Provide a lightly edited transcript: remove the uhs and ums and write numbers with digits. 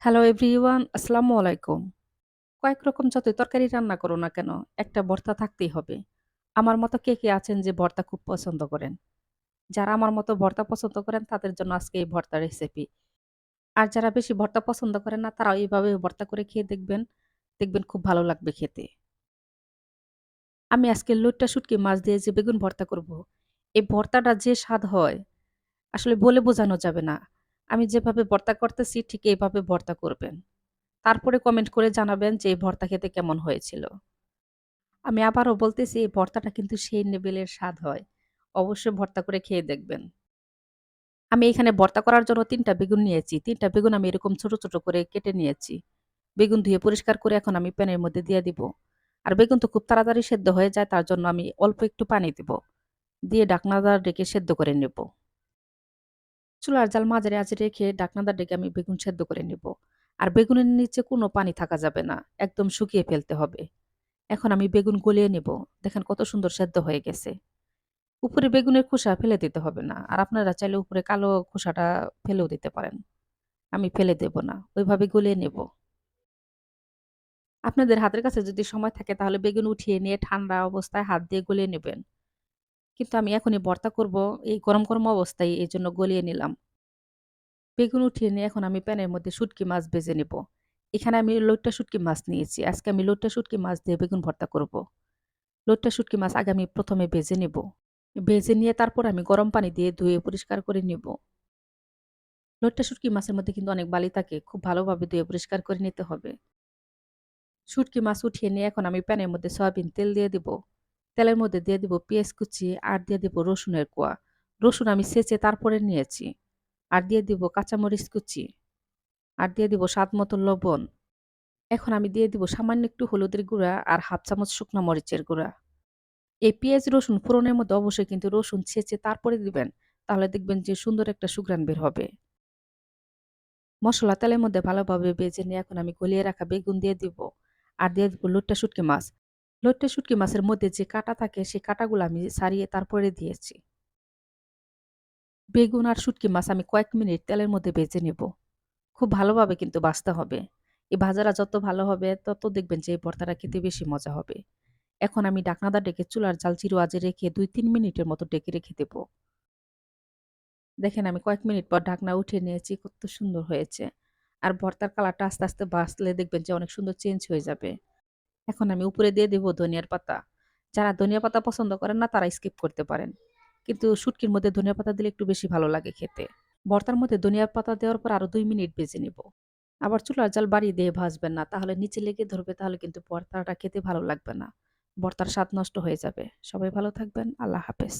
Hello everyone, আসসালামু আলাইকুম। কয়েক রকম যতই তরকারি রান্না করো না কেন, একটা ভর্তা থাকতেই হবে। আমার মতো কে আছেন যে ভর্তা খুব পছন্দ করেন? যারা আমার মতো ভর্তা পছন্দ করেন তাদের জন্য আজকে এই ভর্তার রেসিপি। আর যারা বেশি ভর্তা পছন্দ করেন না তারাও এইভাবে ভর্তা করে খেয়ে দেখবেন, দেখবেন খুব ভালো লাগবে খেতে। আমি আজকে লইট্টা শুটকি মাছ দিয়ে যে বেগুন ভর্তা করব, এই ভর্তাটা যে স্বাদ হয় আসলে বলে বোঝানো যাবে না। আমি যেভাবে ভর্তা করতেছি ঠিক এইভাবে ভর্তা করবেন। তারপরে কমেন্ট করে জানাবেন যে এই ভর্তা খেতে কেমন হয়েছিল। আমি আবারও বলতেছি এই ভর্তাটা কিন্তু সেই লেভেলের স্বাদ হয়। অবশ্যই ভর্তা করে খেয়ে দেখবেন। আমি এখানে ভর্তা করার জন্য ৩ টা বেগুন নিয়েছি। ৩ টা বেগুন আমি এরকম ছোট করে কেটে নিয়েছি। বেগুন ধুয়ে পরিষ্কার করে এখন আমি প্যানের মধ্যে দিয়ে দিব। আর বেগুন তো খুব তাড়াতাড়ি সেদ্ধ হয়ে যায় তার জন্য আমি অল্প একটু পানি দিব। দিয়ে ঢাকনাটা ঢেকে সেদ্ধ করে নেব। চুলার জাল মাঝারি আঁচে রেখে ঢাকনাটা ঢেকে আমি বেগুন সেদ্ধ করে নেব। আর বেগুনের নিচে কোনো পানি থাকা যাবে না। একদম শুকিয়ে ফেলতে হবে। এখন আমি বেগুন গলিয়ে নেব। দেখেন কত সুন্দর সেদ্ধ হয়ে গেছে। উপরে বেগুনের খোসা ফেলে দিতে হবে না। আর আপনারা চাইলে উপরে কালো খোসাটা ফেলেও দিতে পারেন। আমি ফেলে দেব না। ওইভাবে গলিয়ে নেব। আপনাদের হাতের কাছে যদি সময় থাকে তাহলে বেগুন উঠিয়ে নিয়ে ঠান্ডা অবস্থায় হাত দিয়ে গলিয়ে নেবেন। কিন্তু আমি এখনই ভর্তা করব এই গরম অবস্থায় এজন্য গলিয়ে নিলাম। বেগুন উঠিয়ে নিয়ে এখন আমি প্যানের মধ্যে শুটকি মাছ ভেজে নেব। এখানে আমি লইট্টা শুটকি মাছ নিয়েছি। আজকে আমি লইট্টা শুটকি মাছ দিয়ে বেগুন ভর্তা করব। লইট্টা শুটকি মাছ আগে আমি ১ম এ ভেজে নেব। ভেজে নিয়ে তারপর আমি গরম পানি দিয়ে ধুয়ে পরিষ্কার করে নিব। লইট্টা শুটকি মাছের মধ্যে কিন্তু অনেক বালি থাকে। খুব ভালোভাবে ধুয়ে পরিষ্কার করে নিতে হবে। শুটকি মাছ উঠিয়ে নিয়ে এখন আমি প্যানের মধ্যে সয়াবিন তেল দিয়ে দিব। তেলের মধ্যে দিয়ে দিব পেঁয়াজ কুচি আর দিয়ে দিব রসুনের কোয়া। রসুন আমি ছেঁচে তারপরে নিয়েছি। আর দিয়ে দিব কাঁচামরিচ কুচি। আর দিয়ে দিব স্বাদ মতো লবণ। এখন আমি দিয়ে দিব সামান্য একটু হলুদের গুঁড়া আর 1/2 চামচ শুকনা মরিচের গুঁড়া। এই পেঁয়াজ রসুন ফোড়নের মধ্যে অবশ্যই কিন্তু রসুন ছেঁচে তারপরে দিবেন। তাহলে দেখবেন যে সুন্দর একটা সুঘ্রাণ বের হবে। মসলা তেলের মধ্যে ভালোভাবে ভেজে নিয়ে এখন আমি গলিয়ে রাখা বেগুন দিয়ে দিব। আর দিয়ে দিব লইট্টা শুটকি মাছ। লইট্টা শুটকি মাছের মধ্যে যে কাঁটা থাকে সেই কাঁটাগুলো আমি ছাড়িয়ে তারপরে দিয়েছি। বেগুন আর শুটকি মাছ আমি কয়েক মিনিট তেলের মধ্যে ভেজে নেব। খুব ভালোভাবে কিন্তু ভাজতে হবে। এই ভাজাটা যত ভালো হবে তত দেখবেন যে এই ভর্তাটা খেতে বেশি মজা হবে। এখন আমি ঢাকনাটা ডেকে চুলার জাল চিরো আঁচে রেখে ২-৩ মিনিটের মতো ডেকে রেখে দেব। দেখেন আমি কয়েক মিনিট পর ঢাকনা উঠিয়ে নিয়েছি, কত সুন্দর হয়েছে। আর ভর্তার কালারটা আস্তে ভাজলে দেখবেন যে অনেক সুন্দর চেঞ্জ হয়ে যাবে। এখন আমি উপরে দিয়ে দেব ধনিয়ার পাতা। যারা ধনিয়া পাতা পছন্দ করেন না তারা স্কিপ করতে পারেন। কিন্তু শুটকির মধ্যে ধনিয়া পাতা দিলে একটু বেশি ভালো লাগে খেতে। ভর্তার মধ্যে ধনিয়া পাতা দেওয়ার পর আরো ২ মিনিট ভেজে নিব। আবার চুলার জাল বাড়িয়ে দিয়ে ভাজবেন না। তাহলে নিচে লেগে ধরবে, তাহলে কিন্তু ভর্তাটা খেতে ভালো লাগবে না। ভর্তার স্বাদ নষ্ট হয়ে যাবে। সবাই ভালো থাকবেন। আল্লাহ হাফেজ।